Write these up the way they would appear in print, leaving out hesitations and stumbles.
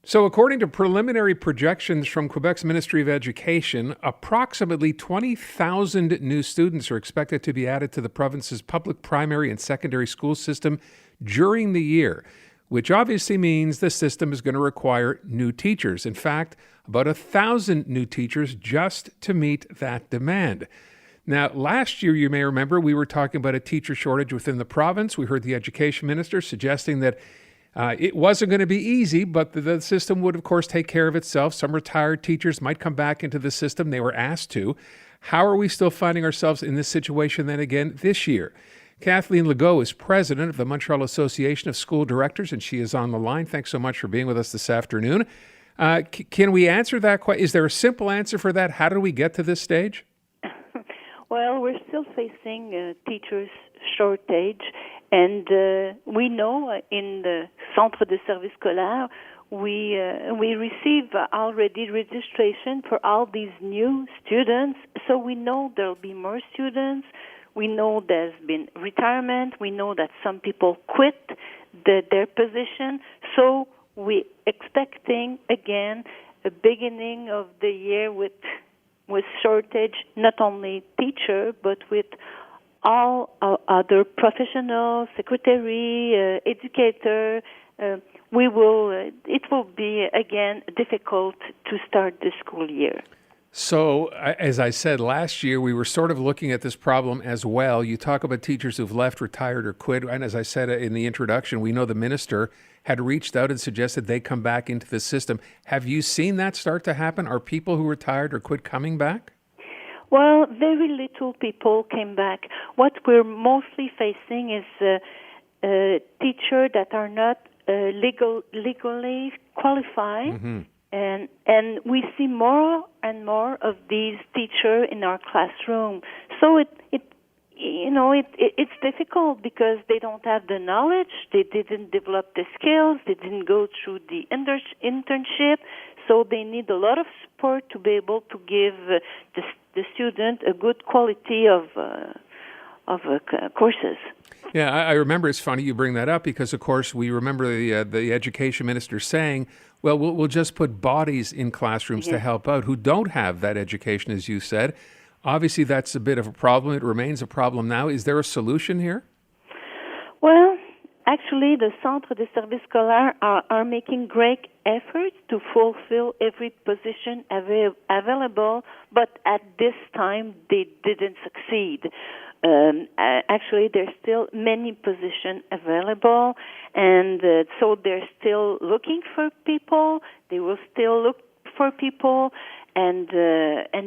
So, according to preliminary projections from Quebec's Ministry of Education, approximately 20,000 new students are expected to be added to the province's public primary and secondary school system during the year, which obviously means the system is going to require new teachers. In fact, about 1,000 new teachers just to meet that demand. Now, last year, you may remember, we were talking about a teacher shortage within the province. We heard the education minister suggesting that it wasn't going to be easy, but the system would, of course, take care of itself. Some retired teachers might come back into the system. They were asked to. How are we still finding ourselves in this situation then again this year? Kathleen Legault is president of the Montreal Association of School Directors, and she is on the line. Thanks so much for being with us this afternoon. Can we answer that question? Is there a simple answer for that? How did we get to this stage? Well, we're still facing a teachers' shortage, and we know in the Centre de Service Scolaire, we receive already registration for all these new students, so we know there'll be more students. We know there's been retirement. We know that some people quit their position, so we're expecting, again, a beginning of the year with shortage, not only teacher, but with all other professionals, secretary, educator. It will be, again, difficult to start the school year. So, as I said, last year, we were sort of looking at this problem as well. You talk about teachers who've left, retired, or quit. And as I said in the introduction, we know the minister had reached out and suggested they come back into the system. Have you seen that start to happen? Are people who retired or quit coming back? Well, very little people came back. What we're mostly facing is teachers that are not legally qualified. Mm-hmm. And we see more and more of these teachers in our classroom. So it's difficult because they don't have the knowledge, they didn't develop the skills, they didn't go through the internship, so they need a lot of support to be able to give the student a good quality of courses. Yeah, I remember. It's funny you bring that up because, of course, we remember the education minister saying, well, we'll just put bodies in classrooms to help out who don't have that education, as you said. Obviously, that's a bit of a problem. It remains a problem now. Is there a solution here? Well, actually, the Centre de Service Scolaire are making great efforts to fulfill every position available, but at this time, they didn't succeed. Actually, there's still many positions available, and so they're still looking for people. They will still look for people, and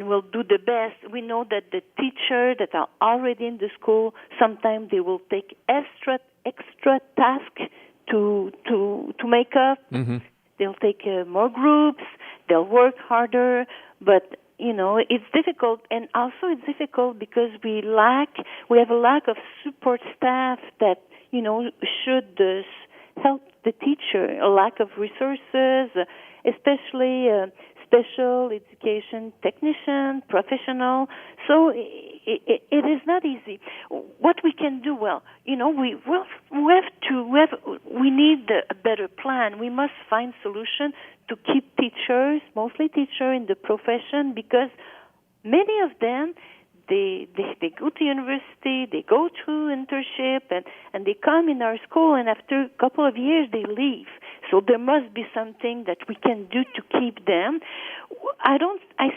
will do the best. We know that the teachers that are already in the school, sometimes they will take extra tasks to make up. Mm-hmm. They'll take more groups. They'll work harder, but it's difficult, and also it's difficult because we have a lack of support staff that, should help the teacher, a lack of resources, especially special education technician, professional. So it is not easy. What we can do, we need a better plan. We must find solution to keep teachers, mostly teachers in the profession, because many of them, they go to university, they go through internship, and they come in our school, and after a couple of years they leave. So there must be something that we can do to keep them. I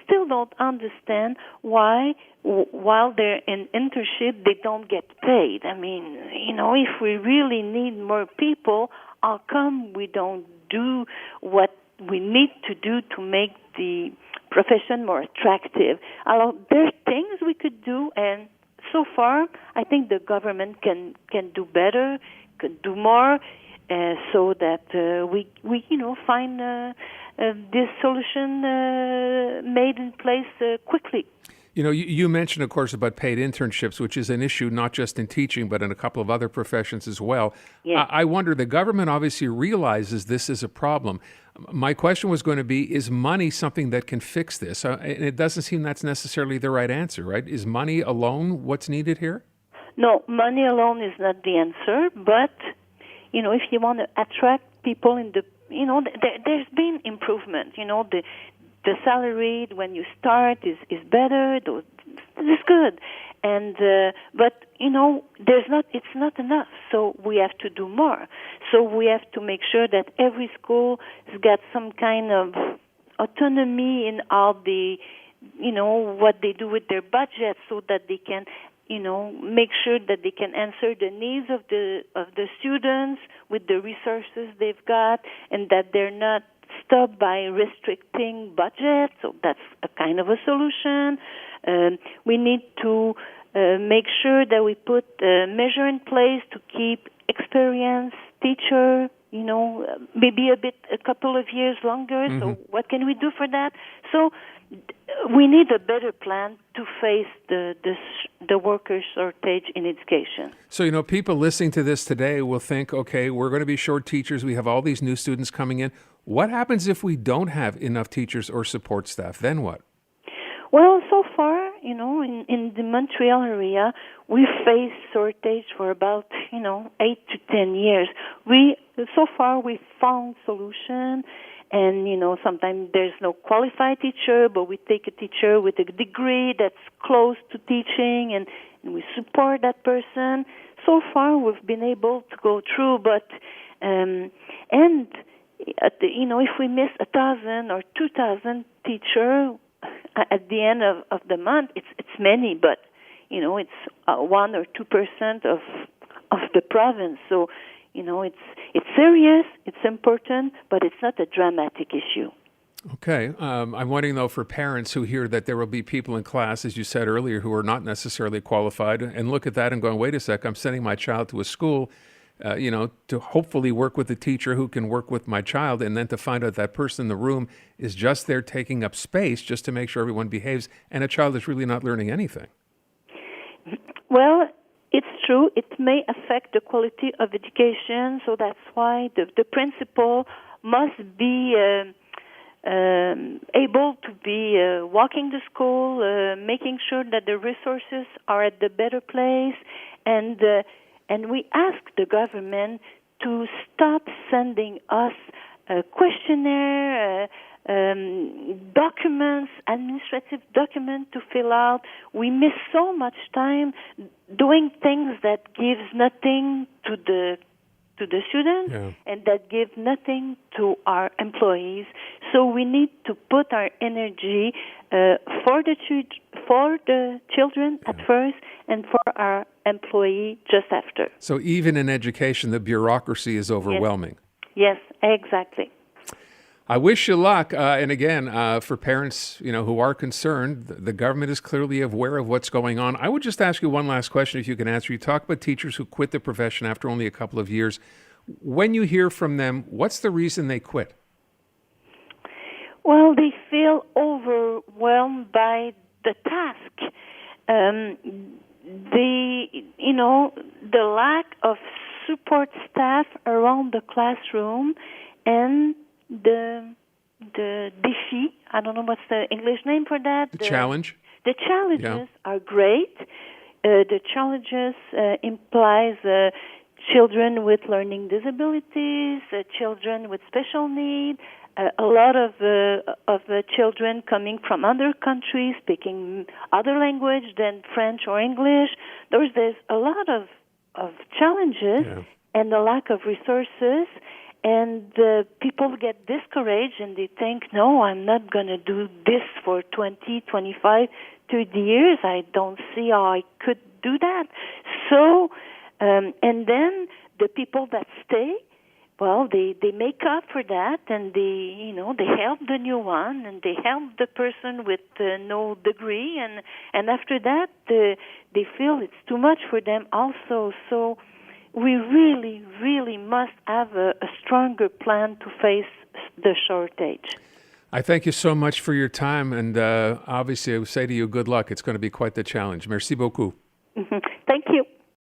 still don't understand why, while they're in internship, they don't get paid. I mean, if we really need more people, how come we don't do what we need to do to make the profession more attractive? There are things we could do, and so far, I think the government can do better, can do more, so that we find this solution made in place quickly. You mentioned, of course, about paid internships, which is an issue not just in teaching, but in a couple of other professions as well. Yes. I wonder, the government obviously realizes this is a problem. My question was going to be, is money something that can fix this? And it doesn't seem that's necessarily the right answer, right? Is money alone what's needed here? No, money alone is not the answer, but if you want to attract people in there's been improvement. The salary when you start is better. This is good, and but it's not enough. So we have to do more. So we have to make sure that every school has got some kind of autonomy in all the what they do with their budget, so that they can make sure that they can answer the needs of the students with the resources they've got, and that they're not stopped by restricting budget. So that's a kind of a solution. We need to make sure that we put a measure in place to keep experienced teacher, maybe a couple of years longer. Mm-hmm. So what can we do for that? So we need a better plan to face the worker shortage in education. So, people listening to this today will think, okay, we're going to be short teachers. We have all these new students coming in. What happens if we don't have enough teachers or support staff? Then what? Well, so far, in the Montreal area, we face shortage for about, 8 to 10 years. So far, we found solution. And, sometimes there's no qualified teacher, but we take a teacher with a degree that's close to teaching, and we support that person. So far, we've been able to go through, but, if we miss 1,000 or 2,000 teachers at the end of the month, it's many, but, it's 1 or 2% of the province. So, it's serious, it's important, but it's not a dramatic issue. Okay. I'm wondering, though, for parents who hear that there will be people in class, as you said earlier, who are not necessarily qualified, and look at that and going, wait a sec, I'm sending my child to a school, to hopefully work with a teacher who can work with my child, and then to find out that person in the room is just there taking up space just to make sure everyone behaves, and a child is really not learning anything. Well, it's true. It may affect the quality of education, so that's why the principal must be able to be walking the school, making sure that the resources are at the better place, and we ask the government to stop sending us a questionnaire, documents, administrative documents to fill out. We miss so much time doing things that gives nothing to the students, yeah, and that give nothing to our employees. So we need to put our energy for the children, yeah, at first, and for our employee just after. So even in education, the bureaucracy is overwhelming. Yes, exactly. I wish you luck. And again, for parents, who are concerned, the government is clearly aware of what's going on. I would just ask you one last question, if you can answer. You talk about teachers who quit the profession after only a couple of years. When you hear from them, what's the reason they quit? Well, they feel overwhelmed by the task. The lack of support staff around the classroom, and the défi, I don't know what's the English name for that. The challenge. The challenges, yeah, are great. The challenges implies children with learning disabilities, children with special needs, a lot of children coming from other countries, speaking other language than French or English. There's a lot of challenges, yeah, and a lack of resources. And people get discouraged and they think, no, I'm not going to do this for 20, 25, 30 years. I don't see how I could do that. So, and then the people that stay, well, they make up for that, and they help the new one, and they help the person with no degree, and after that, they feel it's too much for them also. So we really, really must have a stronger plan to face the shortage. I thank you so much for your time, and obviously I would say to you, good luck. It's going to be quite the challenge. Merci beaucoup. Thank you.